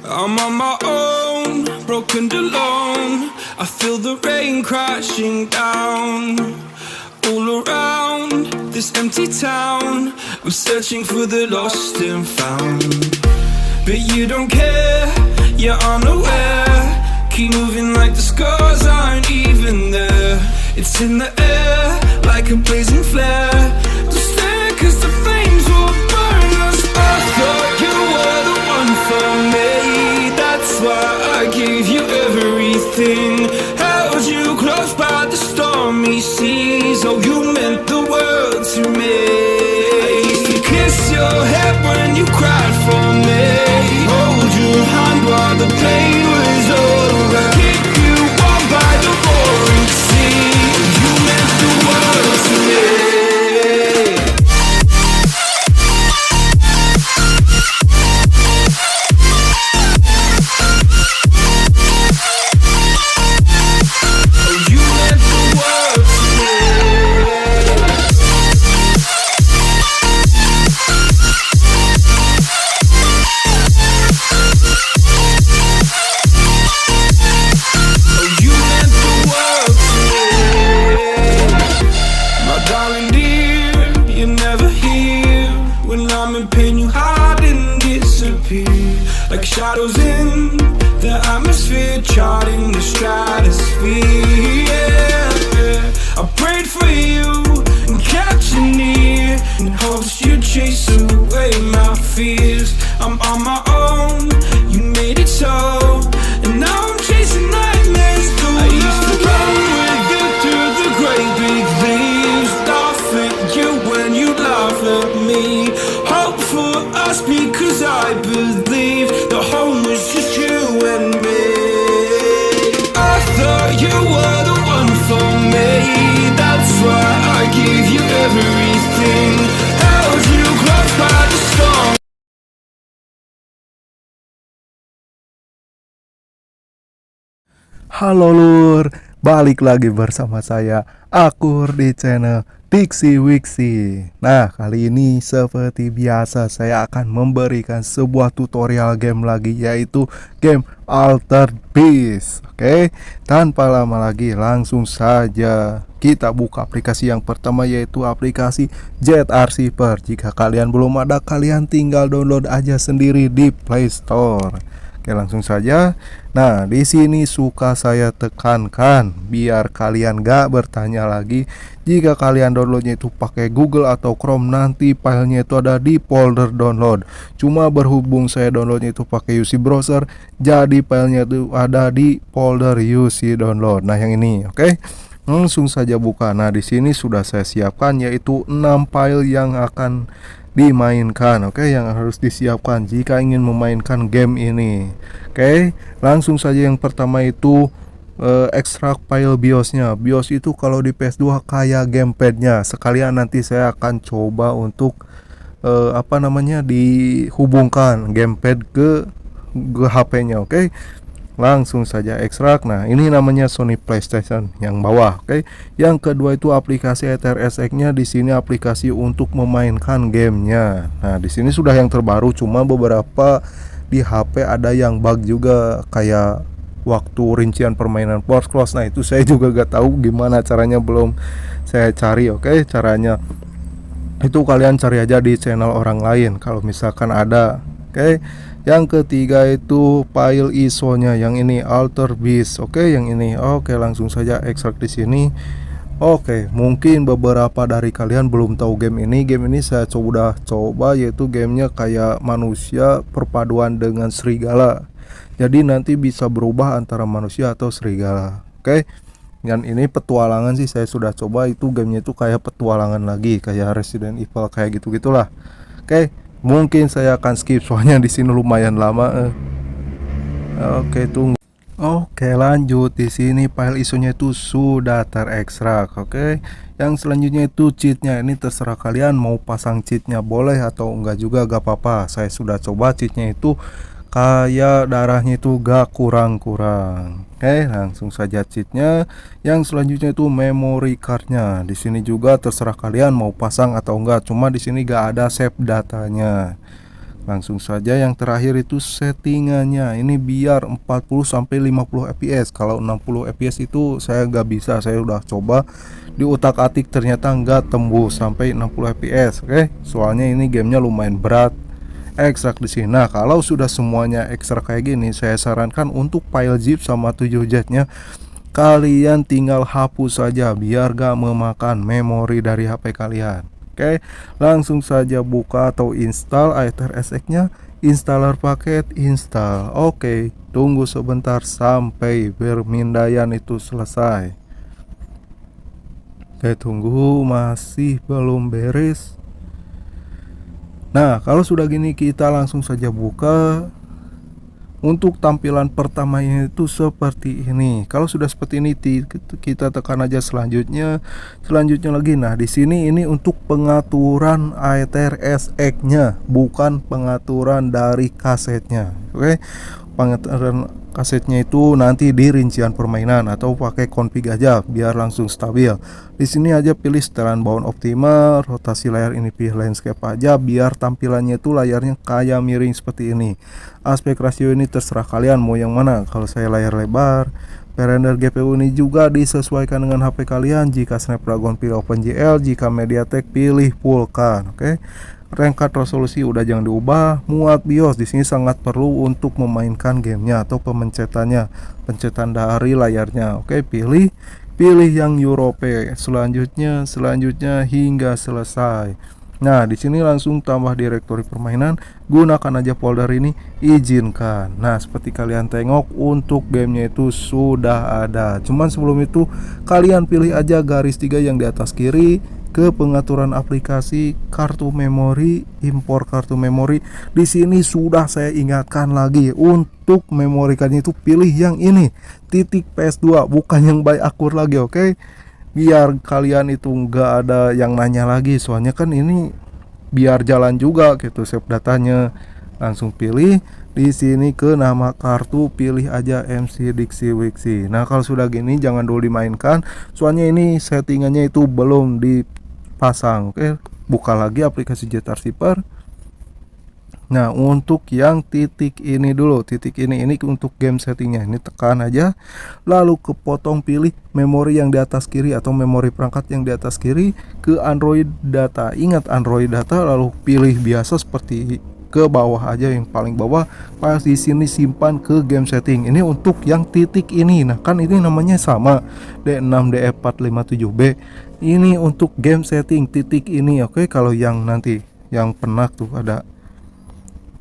I'm on my own, broken and alone. I feel the rain crashing down all around this empty town. I'm searching for the lost and found, but you don't care, you're unaware. Keep moving like the scars aren't even there. It's in the air like a blazing flare. Don't stare cause the flames will burn us. I thought you were the one for me. That's why I gave you everything. Held you close by the stormy seas. Oh, you meant the world to me. I used to kiss your head when you cried for me. Hold your hand while the pain was over. Keep you warm by the roaring sea. You meant the world to me. Like shadows in the atmosphere, charting the stratosphere. Yeah. I prayed for you and kept you near, in hopes you'd chase away my fears. I'm on my own, you made it so, and now I'm chasing nightmares through. I used to run with you through the great big leaves, laugh at you when you laugh at me. Hope for us because I believe the home was just you and me. I thought you were the one for me. That's why I gave you everything. Held you close by the storm. Halo lur, balik lagi bersama saya Akur di channel Diksi Wiksi. Nah, kali ini seperti biasa saya akan memberikan sebuah tutorial game lagi, yaitu game Altered Beast. Oke, tanpa lama lagi langsung saja kita buka aplikasi yang pertama, yaitu aplikasi Jet Archiver. Jika kalian belum ada, kalian tinggal download aja sendiri di Play Store. Oke, langsung saja. Nah, di sini suka saya tekankan biar kalian gak bertanya lagi. Jika kalian downloadnya itu pakai Google atau Chrome, nanti filenya itu ada di folder download. Cuma berhubung saya downloadnya itu pakai UC browser, jadi filenya itu ada di folder UC download. Nah, yang ini, oke. Langsung saja buka. Nah, di sini sudah saya siapkan, yaitu 6 file yang akan dimainkan, oke, yang harus disiapkan jika ingin memainkan game ini. Oke, langsung saja yang pertama itu ekstrak file BIOS-nya. BIOS itu kalau di PS2 kayak gamepadnya. Sekalian nanti saya akan coba untuk dihubungkan gamepad ke HP-nya, oke. Langsung saja ekstrak. Nah, ini namanya Sony PlayStation yang bawah, oke. Yang kedua itu aplikasi EtherSX-nya. Di sini aplikasi untuk memainkan gamenya. Nah, di sini sudah yang terbaru, cuma beberapa di HP ada yang bug juga, kayak waktu rincian permainan Force Close. Nah, itu saya juga gak tahu gimana caranya, belum saya cari, oke. Caranya itu kalian cari aja di channel orang lain kalau misalkan ada, oke. Yang ketiga itu file ISO-nya, yang ini Altered Beast, oke, yang ini. Oke, langsung saja ekstrak di sini. Oke, mungkin beberapa dari kalian belum tahu game ini. Game ini saya coba, yaitu gamenya kayak manusia perpaduan dengan serigala. Jadi nanti bisa berubah antara manusia atau serigala, oke. Dan ini petualangan sih, saya sudah coba, itu gamenya itu kayak petualangan lagi, kayak Resident Evil kayak gitu-gitulah, oke. Mungkin saya akan skip soalnya di sini lumayan lama. Oke, tunggu. Oke, lanjut. Di sini file ISO-nya itu sudah terekstrak, oke. Yang selanjutnya itu cheatnya. Ini terserah kalian mau pasang cheatnya boleh atau enggak juga, gak apa-apa. Saya sudah coba cheatnya itu kayak darahnya itu gak kurang-kurang. Oke, langsung saja cheatnya. Yang selanjutnya itu memory cardnya. Di sini juga terserah kalian mau pasang atau enggak. Cuma di sini gak ada save datanya. Langsung saja yang terakhir itu settingannya. Ini biar 40 sampai 50 fps. Kalau 60 fps itu saya nggak bisa. Saya udah coba di utak-atik ternyata nggak tembus sampai 60 fps. Oke, soalnya ini gamenya lumayan berat. Ekstrak di sini. Nah, kalau sudah semuanya ekstrak kayak gini, saya sarankan untuk file zip sama 7Z-nya kalian tinggal hapus saja biar gak memakan memori dari HP kalian. Oke, langsung saja buka atau install AethersX-nya, installer paket, install. Oke, tunggu sebentar sampai bermindaian itu selesai. Oke, tunggu, masih belum beres. Nah, kalau sudah gini kita langsung saja buka. Untuk tampilan pertamanya itu seperti ini. Kalau sudah seperti ini kita tekan aja selanjutnya lagi. Nah, di sini ini untuk pengaturan AethersX-nya, bukan pengaturan dari kasetnya. Oke. Pengaturan kasetnya itu nanti di rincian permainan atau pakai config aja biar langsung stabil. Di sini aja pilih setelan bound optimal, rotasi layar ini pilih landscape aja biar tampilannya itu layarnya kayak miring seperti ini. Aspek rasio ini terserah kalian mau yang mana. Kalau saya layar lebar. Render GPU ini juga disesuaikan dengan HP kalian. Jika Snapdragon pilih OpenGL, jika MediaTek pilih Vulkan. Oke. Rangkat resolusi udah jangan diubah. Muat BIOS di sini sangat perlu untuk memainkan gamenya atau pemencetannya, pencetan dari layarnya. Oke, pilih yang Europe. Selanjutnya hingga selesai. Nah, di sini langsung tambah direktori permainan, gunakan aja folder ini, izinkan. Nah, seperti kalian tengok untuk gamenya itu sudah ada. Cuman sebelum itu kalian pilih aja garis 3 yang di atas kiri, ke pengaturan aplikasi, kartu memori, impor kartu memori. Di sini sudah saya ingatkan lagi untuk memorikannya itu pilih yang ini, titik PS2, bukan yang by akur lagi. Oke, biar kalian itu nggak ada yang nanya lagi, soalnya kan ini biar jalan juga gitu save datanya. Langsung pilih di sini ke nama kartu, pilih aja MC Dixie Wixi. Nah, kalau sudah gini jangan dulu dimainkan, soalnya ini settingannya itu belum dipasang. Oke, buka lagi aplikasi Jet Archiver. Nah, untuk yang titik ini dulu, titik ini untuk game settingnya. Ini tekan aja, lalu ke potong, pilih memori yang di atas kiri atau memori perangkat yang di atas kiri, ke Android data. Ingat Android data, lalu pilih biasa seperti ke bawah aja, yang paling bawah. Pas di sini simpan ke game setting. Ini untuk yang titik ini. Nah, kan ini namanya sama, D6DF457B. Ini untuk game setting titik ini. Oke, kalau yang nanti yang penak tuh ada.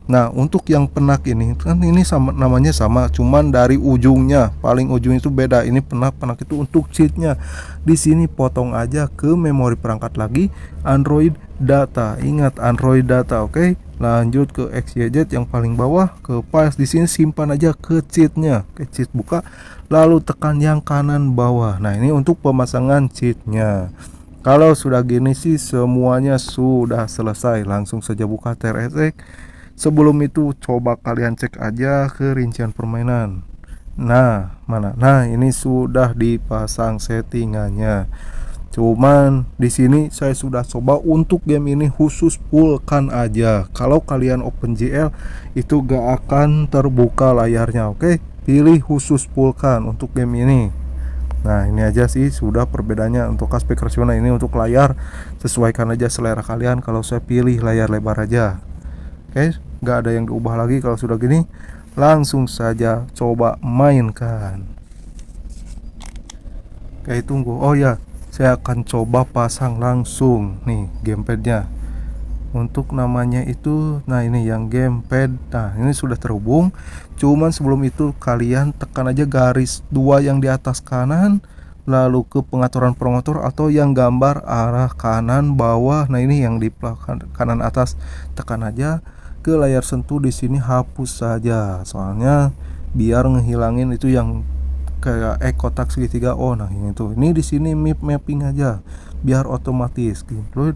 Nah, untuk yang penak ini kan ini sama, namanya sama, cuman dari ujungnya, paling ujung itu beda. Ini penak itu untuk cheatnya. Di sini potong aja ke memori perangkat lagi, Android data. Ingat Android data. Oke. Lanjut ke XYZ yang paling bawah, ke files. Di sini simpan aja ke cheatnya. Ke cheat buka, lalu tekan yang kanan bawah. Nah, ini untuk pemasangan cheatnya. Kalau sudah gini sih semuanya sudah selesai. Langsung saja buka AethersX. Sebelum itu coba kalian cek aja ke rincian permainan. Nah, mana? Nah, ini sudah dipasang settingannya. Cuman di sini saya sudah coba untuk game ini khusus Vulkan aja. Kalau kalian OpenGL itu gak akan terbuka layarnya. Oke, pilih khusus Vulkan untuk game ini. Nah, ini aja sih sudah perbedaannya. Untuk aspek rasional ini untuk layar, sesuaikan aja selera kalian. Kalau saya pilih layar lebar aja. Oke, nggak ada yang diubah lagi. Kalau sudah gini langsung saja coba mainkan. Oke, tunggu. Oh ya, saya akan coba pasang langsung nih gamepadnya. Untuk namanya itu, nah ini yang gamepad. Nah, ini sudah terhubung. Cuman sebelum itu kalian tekan aja garis 2 yang di atas kanan, lalu ke pengaturan promotor atau yang gambar arah kanan bawah. Nah, ini yang di kanan atas, tekan aja ke layar sentuh. Di sini hapus saja, soalnya biar ngehilangin itu yang kayak kotak segitiga. Oh, nah ini tuh, ini di sini mapping aja biar otomatis gitu.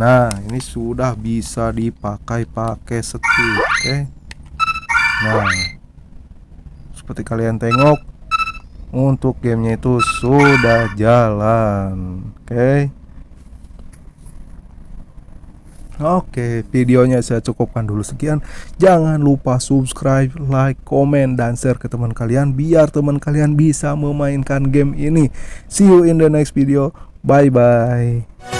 Nah, ini sudah bisa dipakai stick. Oke. Nah, seperti kalian tengok untuk gamenya itu sudah jalan. Oke. Oke, videonya saya cukupkan dulu sekian. Jangan lupa subscribe, like, komen, dan share ke teman kalian biar teman kalian bisa memainkan game ini. See you in the next video. Bye bye.